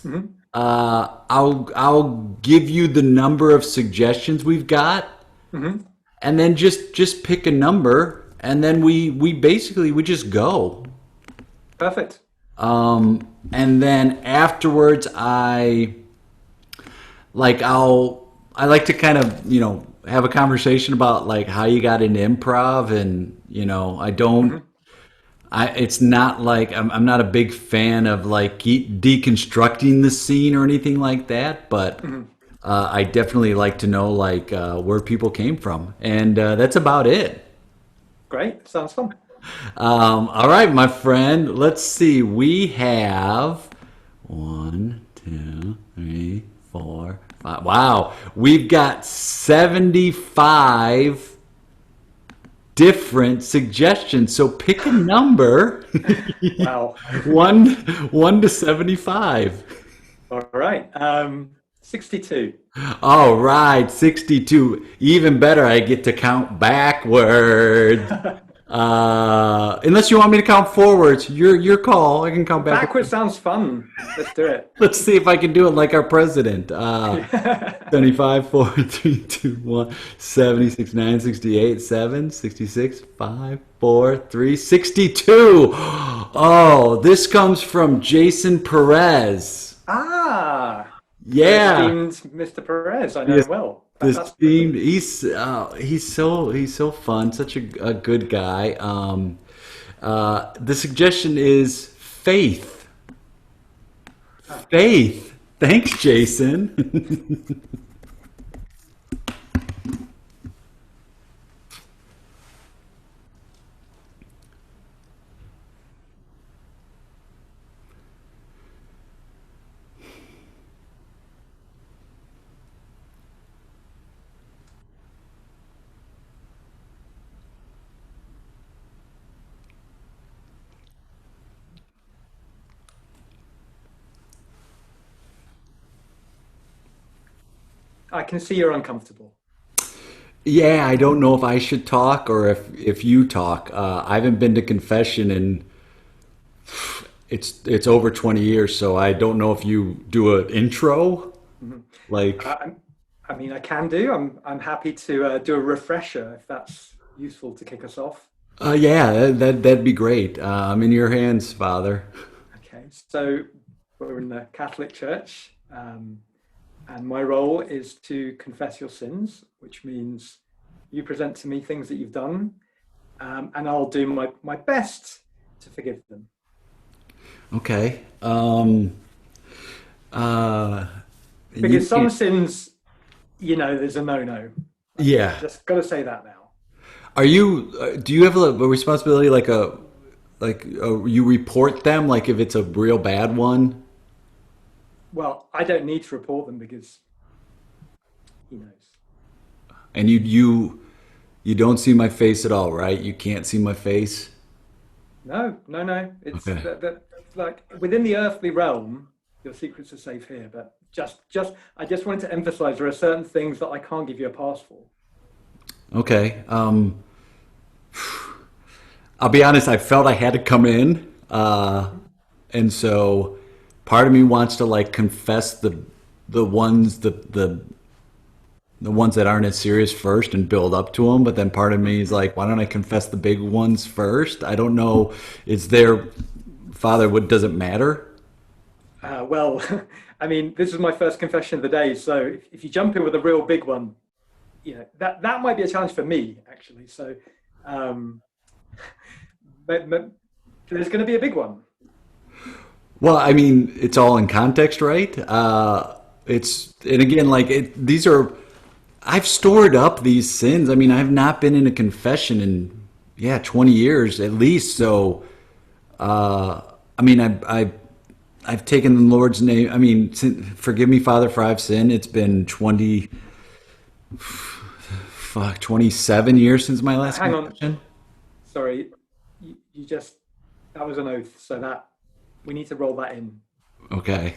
Hmm. I'll give you the number of suggestions we've got, Hmm. and then just pick a number, and then we basically we just go. Perfect. And then afterwards, I like to kind of have a conversation about like how you got into improv, and I don't Hmm. I it's not like I'm not a big fan of like deconstructing the scene or anything like that, but Hmm. I definitely like to know like where people came from, and that's about it. Great. Sounds fun. All right, my friend. Let's see. We have one, two, three, four, five. Wow, we've got 75 different suggestions. So pick a number. Wow. one, 1 to 75. All right. 62. All right, 62. Even better, I get to count backward. Unless you want me to count forwards, your call. I can count backwards. Backwards sounds fun. Let's do it. Let's see if I can do it like our president. 75, 4, 3, 2, 1, 70, 69, 68, 7, 66, 5, 4, 3, 62. Oh, this comes from Jason Perez. Ah, the Yeah. esteemed Mr. Perez. I know Yes. him well. This Fantastic. themed. He's so fun. Such a good guy. The suggestion is faith. Ah, Faith. Thanks, Jason. I can see you're uncomfortable. Yeah, I don't know if I should talk or if you talk. I haven't been to confession in it's over 20 years, so I don't know if you do an intro. Mhm. Like, I, I mean, I can do. I'm happy to do a refresher if that's useful to kick us off. yeah, that'd be great. I'm in your hands, Father. Okay, so we're in the Catholic Church, and my role is to confess your sins, which means you present to me things that you've done, and I'll do my best to forgive them. Okay. Uh, you Because some can't. sins, there's a no-no. I Yeah. just got to say that now. Are you? Do you have a responsibility you report them like if it's a real bad one, Well, I don't need to report them because he knows. and you don't see my face at all, right? You can't see my face. No, no, no. It's Okay. that like within the earthly realm, your secrets are safe here. But I just wanted to emphasize there are certain things that I can't give you a pass for. Okay. I'll be honest. I felt I had to come in, and so part of me wants to like confess the ones the ones that aren't as serious first and build up to them. But then part of me is like, why don't I confess the big ones first? I don't know. Is there, Father? What does it matter? Well, I mean, this is my first confession of the day, so if you jump in with a real big one, that might be a challenge for me actually. So, um, but there's going to be a big one. Well, I mean, it's all in context, right? It's and again, like these are. I've stored up these sins. I mean, I've not been in a confession in 20 years at least. So, I mean, I've taken the Lord's name. I mean, forgive me, Father, for I've sinned. It's been 27 years since my last Hang on, confession. sorry, you just that was an oath, so that we need to roll that in. Okay.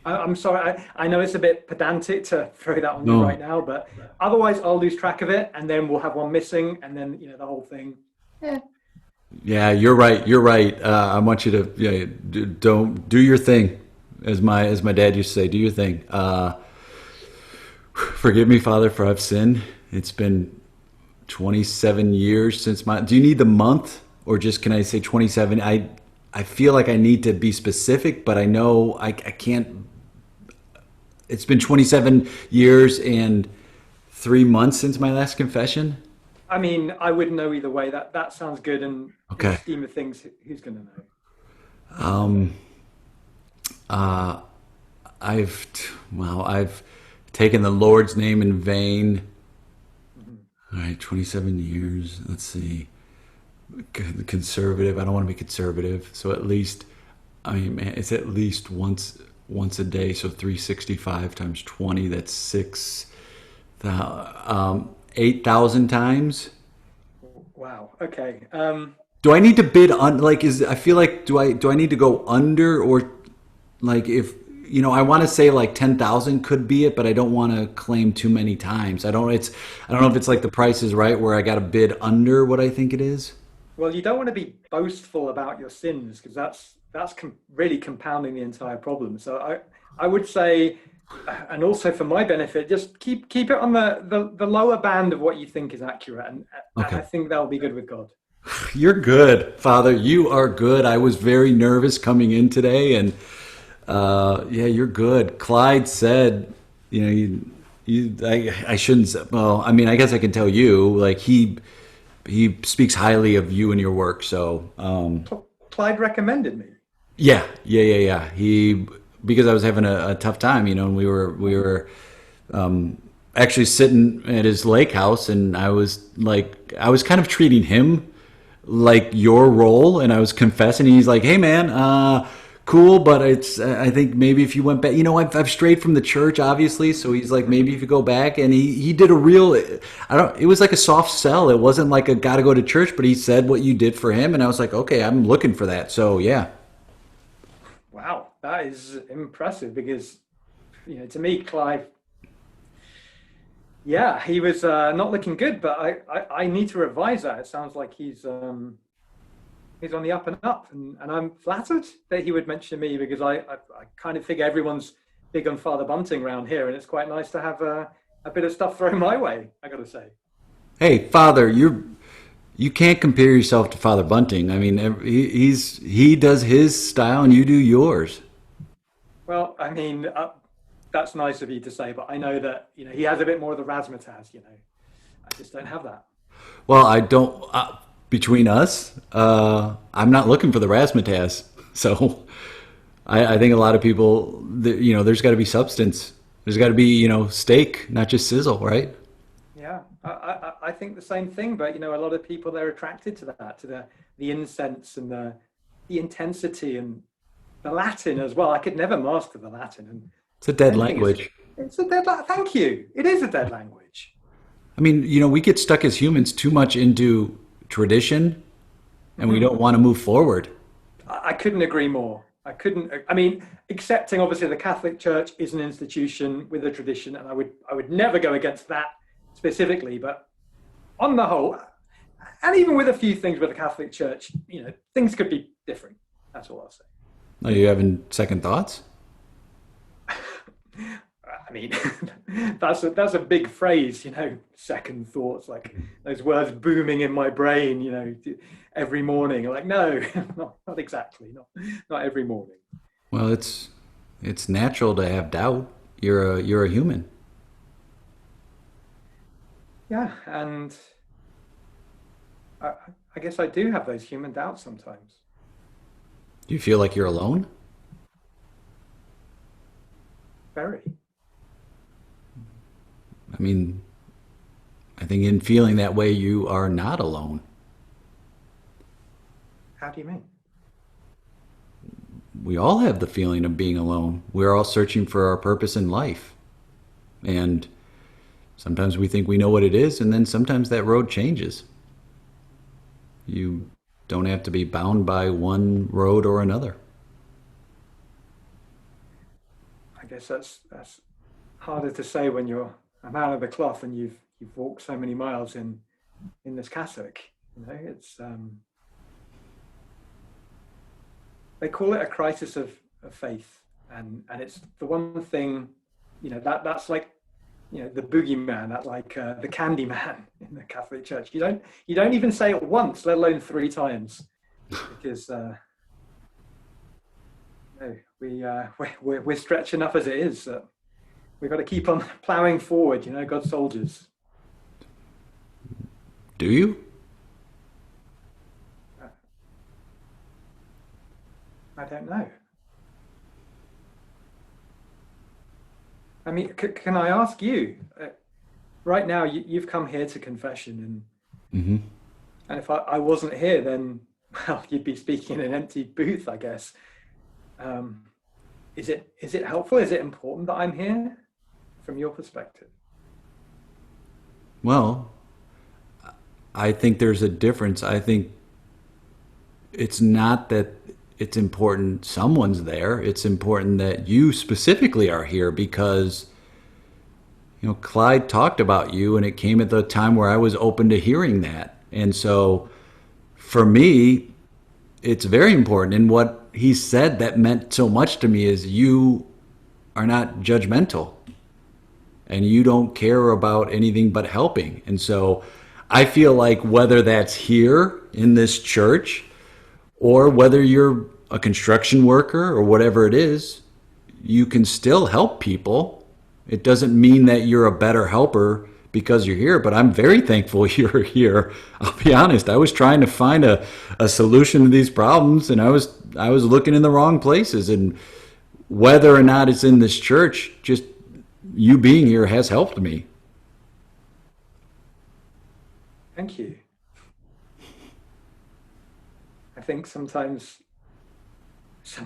I'm sorry. I know it's a bit pedantic to throw that on you right No. now, but otherwise I'll lose track of it, and then we'll have one missing, and then the whole thing. Eh. Yeah, you're right. You're right. I want you to don't do your thing. as my dad used to say, do your thing. Forgive me, Father, for I've sinned. It's been 27 years since my. Do you need the month, or just can I say 27? I feel like I need to be specific, but I know I can't. It's been 27 years and 3 months since my last confession. I mean, I wouldn't know either way. That sounds good. And in the Okay. scheme of things, who's going to know? Um, uh, I've I've taken the Lord's name in vain. Mhm. All right, 27 years. Let's see. Conservative. I don't want to be conservative. So at least, I mean, man, it's at least once a day. So 365 times 20. That's 8,000 times. Wow. Okay. Do I need to bid on like is I feel like do I need to go under or like if I want to say like 10,000 could be it, but I don't want to claim too many times. I don't know if it's like the Price is Right where I got to bid under what I think it is. Well, you don't want to be boastful about your sins because that's really compounding the entire problem. So I would say, and also for my benefit, just keep it on the lower band of what you think is accurate, and I Okay. think that'll be good with God. You're good, Father. You are good. I was very nervous coming in today, and yeah, you're good. Clyde said, I shouldn't say, well, I mean, I guess I can tell you, like he speaks highly of you and your work. So, Clyde recommended me. yeah. Because I was having a tough time, and we were actually sitting at his lake house, and I was kind of treating him like your role, and I was confessing. And he's like, "Hey, man, cool, but I think maybe if you went back, I've strayed from the church, obviously. So he's like, maybe if you go back, and he did a real, I don't, it was like a soft sell. It wasn't like a gotta go to church, but he said what you did for him, and I was like, okay, I'm looking for that. So yeah, Wow, that is impressive because to me, Clyde, yeah, he was not looking good, but I need to revise that. It sounds like he's on the up and up, and I'm flattered that he would mention me because I kind of figure everyone's big on Father Bunting around here, and it's quite nice to have a bit of stuff thrown my way. I got to say. hey, Father, you can't compare yourself to Father Bunting. I mean, he does his style, and you do yours. Well, I mean, that's nice of you to say, but I know that he has a bit more of the razzmatazz. I just don't have that. Well, I don't. Between us, I'm not looking for the razzmatazz. So I think a lot of people, there's got to be substance. There's got to be, steak, not just sizzle, right? Yeah, I think the same thing, but a lot of people they're attracted to that, to the incense and the intensity and the Latin as well. I could never master the Latin, and It's a dead I think language. it's a dead. Thank you. It is a dead language. I mean, we get stuck as humans too much into tradition, and we Mhm. don't want to move forward. I couldn't agree more. I couldn't. I mean, accepting obviously the Catholic Church is an institution with a tradition, and I would never go against that specifically. But on the whole, and even with a few things with the Catholic Church, things could be different. That's all I'll say. Are you having second thoughts? I mean, that's a big phrase, second thoughts, like those words booming in my brain, every morning. Like, no, not exactly, not every morning. Well, it's natural to have doubt. You're a human. Yeah, and I, I guess I do have those human doubts sometimes. Do you feel like you're alone? Very. I mean, I think in feeling that way, you are not alone. How do you mean? We all have the feeling of being alone. We're all searching for our purpose in life. And sometimes we think we know what it is, and then sometimes that road changes. You don't have to be bound by one road or another. I guess that's harder to say when you're a man of the cloth and you've walked so many miles in this cassock. It's they call it a crisis of faith. and it's the one thing, that's like, the boogeyman, that like the candy man in the Catholic Church. You don't even say it once, let alone three times, because no, we're stretched enough as it is. We've got to keep on plowing forward, God's soldiers. Do you? I don't know. I mean, can I ask you? Right now, you've come here to confession, Mm-hmm. and if I wasn't here, then, well, you'd be speaking in an empty booth, I guess. Is it helpful? Is it important that I'm here, from your perspective? Well, I think there's a difference. I think it's not that it's important someone's there. It's important that you specifically are here because, Clyde talked about you and it came at the time where I was open to hearing that. And so for me, it's very important. And what he said that meant so much to me is you are not judgmental and you don't care about anything but helping. And so I feel like whether that's here in this church or whether you're a construction worker or whatever it is, you can still help people. It doesn't mean that you're a better helper because you're here, but I'm very thankful you're here. I'll be honest, I was trying to find a solution to these problems and I was looking in the wrong places. And whether or not it's in this church, just you being here has helped me. Thank you. I think sometimes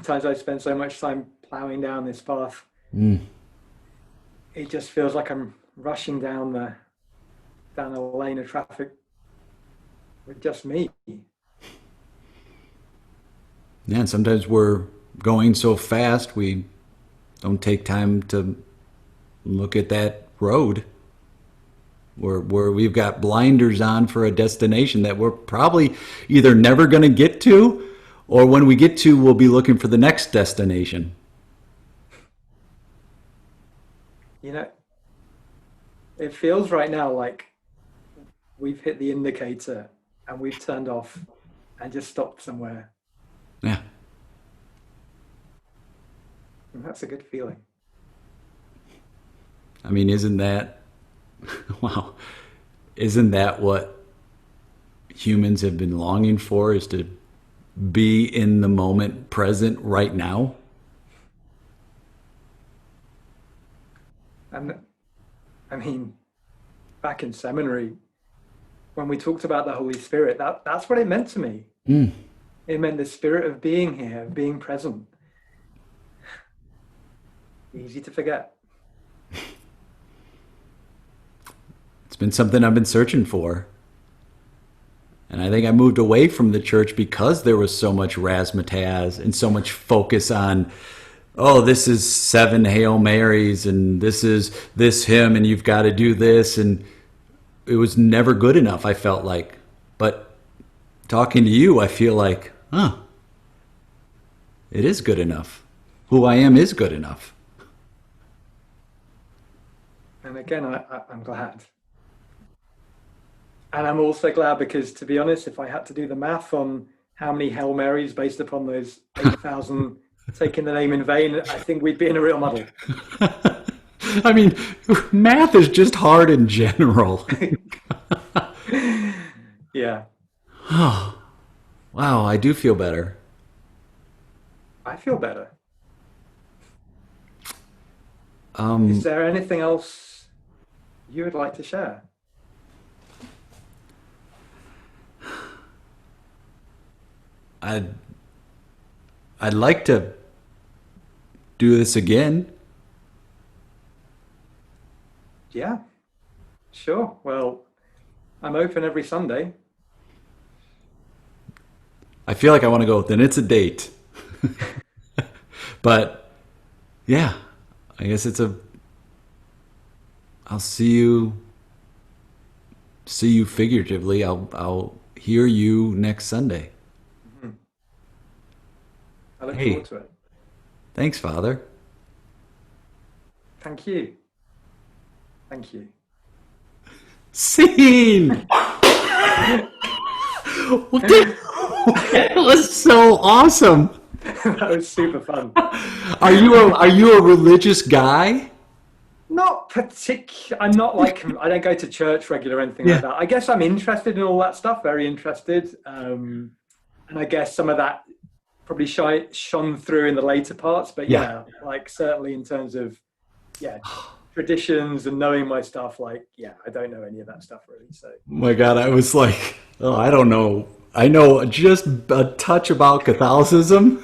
I spend so much time plowing down this path. It just feels like I'm rushing down a lane of traffic with just me. Yeah, and sometimes we're going so fast we don't take time to look at that road where we've got blinders on for a destination that we're probably either never going to get to, or when we get to, we'll be looking for the next destination. It feels right now like we've hit the indicator and we've turned off and just stopped somewhere. Yeah. And that's a good feeling. I mean, isn't that, wow, isn't that what humans have been longing for, is to be in the moment, present right now? And I mean, back in seminary, when we talked about the Holy Spirit, that's what it meant to me. It meant the spirit of being here, of being present. Easy to forget. It's been something I've been searching for. And I think I moved away from the church because there was so much razzmatazz and so much focus on, oh, this is 7 Hail Marys and this is this hymn and you've got to do this. And it was never good enough, I felt like. But talking to you, I feel like, it is good enough. Who I am is good enough. And again, I'm glad. And I'm also glad because, to be honest, if I had to do the math on how many Hail Marys based upon those 8,000 taking the name in vain, I think we'd be in a real muddle. I mean, math is just hard in general. Yeah. Oh, wow, I do feel better. I feel better. Is there anything else you would like to share? I'd like to do this again. Yeah, sure. Well, I'm open every Sunday. I feel like I want to go, then it's a date. But yeah, I guess I'll see you figuratively. I'll hear you next Sunday. I look forward to it. Thanks, Father. Thank you. Thank you. Scene. Okay. That was so awesome. That was super fun. Are you a religious guy? Not particular. I'm not like I don't go to church regular or anything like Yeah. that. I guess I'm interested in all that stuff. Very interested. And I guess some of that probably shone through in the later parts. But Yeah. yeah, like certainly in terms of yeah traditions and knowing my stuff. Like yeah, I don't know any of that stuff really. So My God, I was like, oh, I don't know. I know just a touch about Catholicism.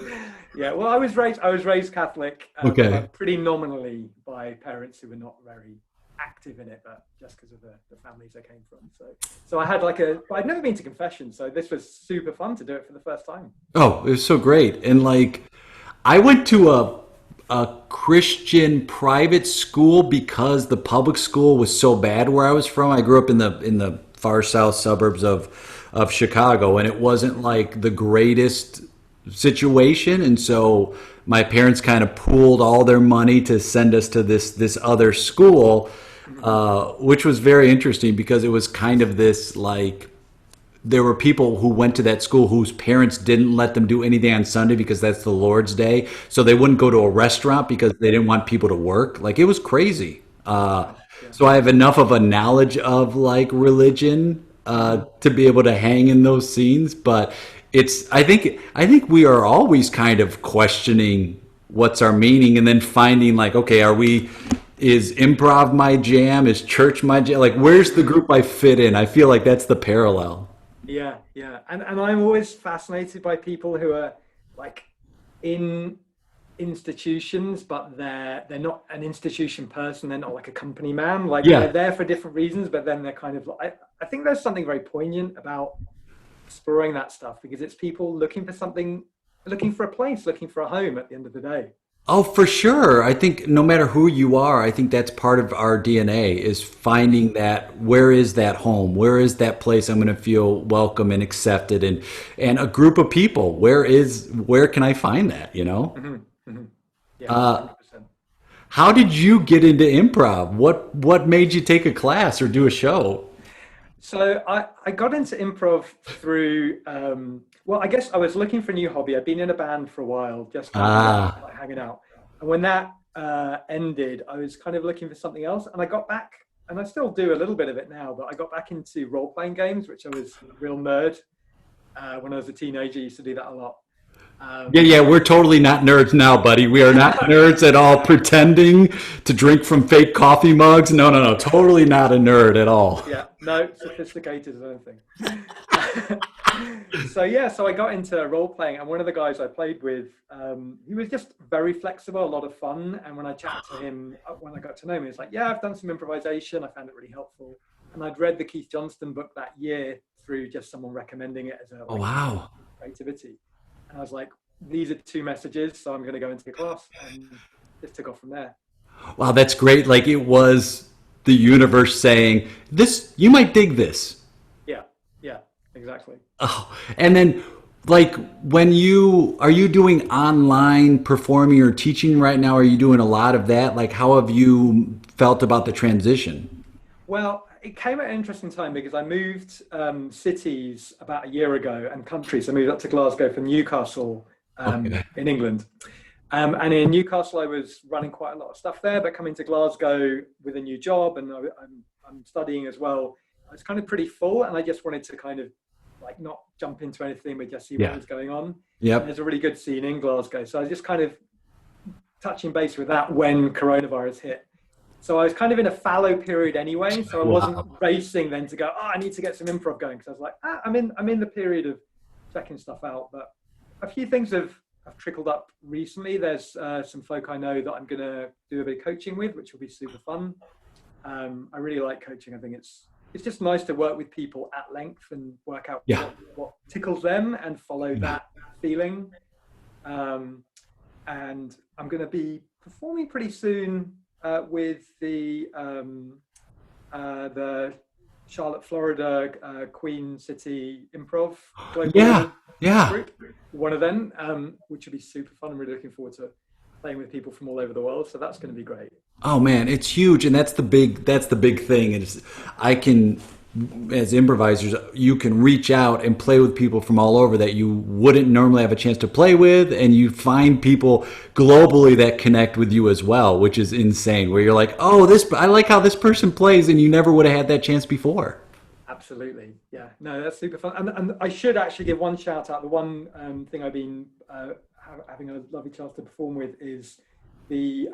yeah, well, I was raised Catholic, Okay. but pretty nominally by parents who were not very active in it, but just because of the families I came from. So I had but I'd never been to confession, so this was super fun to do it for the first time. Oh, it was so great. And like, I went to a Christian private school because the public school was so bad where I was from. I grew up in the far south suburbs of Chicago, and it wasn't like the greatest situation. And so my parents kind of pooled all their money to send us to this other school, which was very interesting because it was kind of this like there were people who went to that school whose parents didn't let them do anything on Sunday because that's the Lord's day. So they wouldn't go to a restaurant because they didn't want people to work. Like it was crazy. Wow. Yeah. So I have enough of a knowledge of like religion to be able to hang in those scenes. But I think we are always kind of questioning what's our meaning and then finding like, okay, is improv my jam? Is church my jam? Like, where's the group I fit in? I feel like that's the parallel. Yeah, yeah. And I'm always fascinated by people who are like in institutions, but they're not an institution person, they're not like a company man. Like they're Yeah. there for different reasons, but then they're kind of like I think there's something very poignant about exploring that stuff because it's people looking for something, looking for a place, looking for a home at the end of the day. Oh, for sure. I think no matter who you are, I think that's part of our DNA is finding that where is that home? Where is that place I'm going to feel welcome and accepted and a group of people. Where can I find that, you know? Hmm. Hmm. Yeah, Uh 100%. how did you get into improv? What made you take a class or do a show? So I got into improv through, well, I guess I was looking for a new hobby. I'd been in a band for a while, just kind of Ah, like hanging out. And when that ended, I was kind of looking for something else. And I got back, and I still do a little bit of it now, but I got back into role-playing games, which I was a real nerd when I was a teenager. I used to do that a lot. yeah, Um, yeah, we're totally not nerds now, buddy. We are not nerds at all pretending to drink from fake coffee mugs. No, no, no. Totally not a nerd at all. yeah, no, sophisticated as anything. So yeah, so I got into role playing, and one of the guys I played with, he was just very flexible, a lot of fun. And when I chatted to him, when I got to know him, he was like, "Yeah, I've done some improvisation. I found it really helpful." And I'd read the Keith Johnston book that year through just someone recommending it as a Oh, like wow. creativity, and I was like, "These are two messages, so I'm going to go into the class," and just took off from there. Wow, that's great. Like it was the universe saying, this, you might dig this. Yeah, yeah, exactly. Oh, and then like are you doing online performing or teaching right now? Are you doing a lot of that? Like how have you felt about the transition? Well, it came at an interesting time because I moved cities about a year ago and countries. I moved up to Glasgow from Newcastle Okay. in England. And in Newcastle, I was running quite a lot of stuff there, but coming to Glasgow with a new job and I'm studying as well, I was kind of pretty full and I just wanted to kind of like not jump into anything, but just see what Yeah. was going on. And Yep. there's a really good scene in Glasgow. So I was just kind of touching base with that when coronavirus hit. So I was kind of in a fallow period anyway. So I wasn't Wow. racing then to go, oh, I need to get some improv going. Because I was like, I'm in the period of checking stuff out. But a few things have trickled up recently. There's some folk I know that I'm going to do a bit of coaching with, which will be super fun. I really like coaching. I think it's just nice to work with people at length and work out Yeah. what tickles them and follow that feeling. Um, and I'm going to be performing pretty soon with the Charlotte, Florida Queen City Improv Yeah. Global Yeah. group, one of them, which will be super fun. I'm really looking forward to it. playing with people from all over the world. So that's going to be great. Oh man, it's huge, and that's the big thing. Is I can, as improvisers, you can reach out and play with people from all over that you wouldn't normally have a chance to play with, and you find people globally that connect with you as well, which is insane. Where you're like, oh, this I like how this person plays, and you never would have had that chance before. Absolutely. Yeah. No, that's super fun. And I should actually give one shout out. The one thing I've been having a lovely chance to perform with is the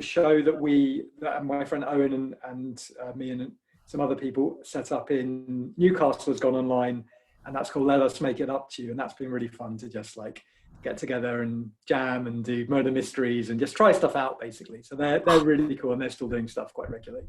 show that my friend Owen and me and some other people set up in Newcastle has gone online, and that's called Let Us Make It Up to You, and that's been really fun to just like get together and jam and do murder mysteries and just try stuff out basically. So they're really cool, and they're still doing stuff quite regularly.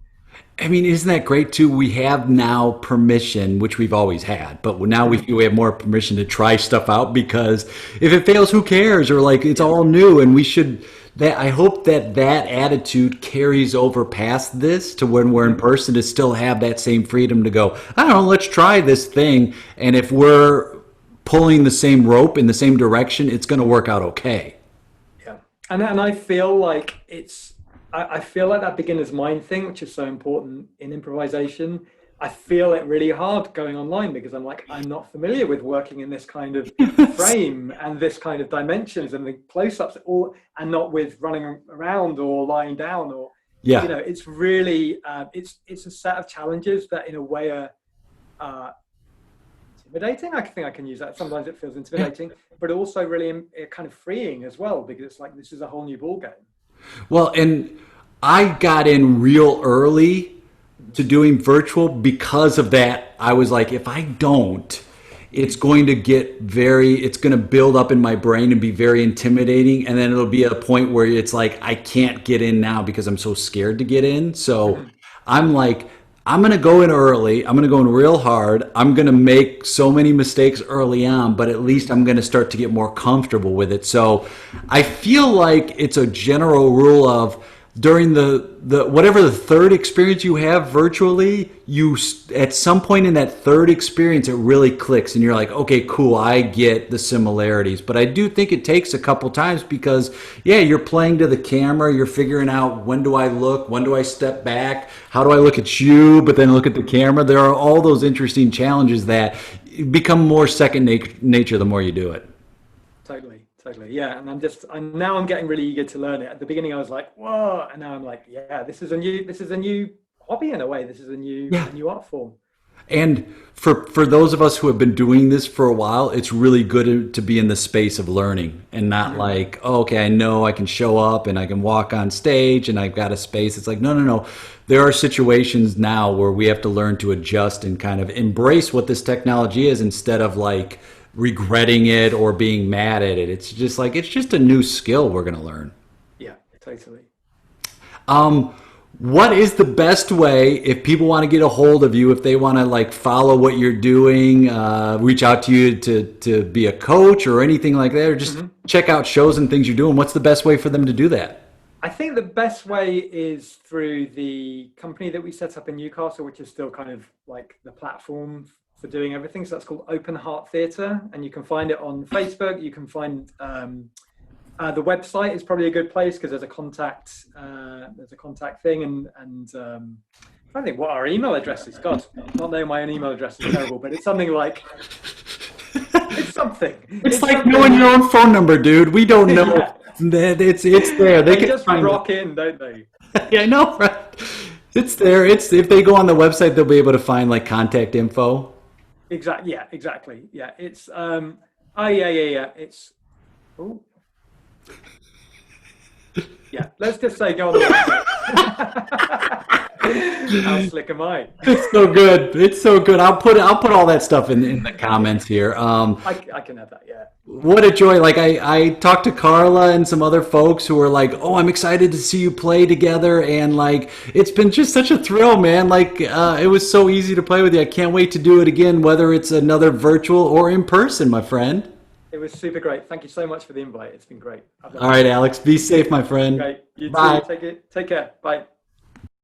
I mean, isn't that great too? We have now permission, which we've always had, but now we feel we have more permission to try stuff out, because if it fails, who cares? Or like it's all new, and we should. I hope that attitude carries over past this to when we're in person, to still have that same freedom to go, I don't know, let's try this thing, and if we're pulling the same rope in the same direction, it's going to work out okay. Yeah, and I feel like I feel like that beginner's mind thing, which is so important in improvisation. I feel it really hard going online, because I'm not familiar with working in this kind of frame and this kind of dimensions and the close-ups, and not with running around or lying down, or it's really it's a set of challenges that in a way are intimidating. I think I can use that. Sometimes it feels intimidating, but also really kind of freeing as well, because it's like this is a whole new ball game. Well, and I got in real early to doing virtual because of that. I was like, if I don't, it's going to build up in my brain and be very intimidating. And then it'll be at a point where it's like, I can't get in now because I'm so scared to get in. So I'm like, I'm going to go in early. I'm going to go in real hard. I'm going to make so many mistakes early on, but at least I'm going to start to get more comfortable with it. So I feel like it's a general rule of, during the whatever the third experience you have virtually, you at some point in that third experience it really clicks, and you're like, okay, cool, I get the similarities. But I do think it takes a couple times, because you're playing to the camera, you're figuring out, when do I look, when do I step back, how do I look at you but then look at the camera. There are all those interesting challenges that become more second nature the more you do it. Totally. Yeah. And I'm getting really eager to learn it. At the beginning I was like, whoa, and now I'm like, yeah, this is a new hobby in a way. This is a new art form. And for those of us who have been doing this for a while, it's really good to be in the space of learning, and not like, oh, okay, I know I can show up and I can walk on stage and I've got a space. It's like, no. There are situations now where we have to learn to adjust and kind of embrace what this technology is, instead of like regretting it or being mad at it. It's just a new skill we're going to learn. Yeah, totally. What is the best way, if people want to get a hold of you, if they want to like follow what you're doing, reach out to you to be a coach or anything like that, or just check out shows and things you're doing? What's the best way for them to do that? I think the best way is through the company that we set up in Newcastle, which is still kind of like the platform for doing everything. So that's called Open Heart Theatre, and you can find it on Facebook. You can find the website is probably a good place, because there's a contact thing, and I think what our email address is. God, not knowing my own email address is terrible, but it's something like it's something. It's like something. Knowing your own phone number, dude. We don't know. Yeah. It's there. They can just rock in, don't they? Yeah, I know, right? It's there. If they go on the website, they'll be able to find like contact info. Exactly. Yeah. Exactly. Yeah. It's yeah. It's yeah. Let's just say go on the website. How slick am I? It's so good. It's so good. I'll put all that stuff in the comments here. I can have that. Yeah. What a joy. Like I talked to Carla and some other folks who were like, oh, I'm excited to see you play together. And like, it's been just such a thrill, man. Like it was so easy to play with you. I can't wait to do it again, whether it's another virtual or in person, my friend. It was super great. Thank you so much for the invite. It's been great. All right, Alex, be safe, my friend. Great. You Bye. too. Take care. Bye.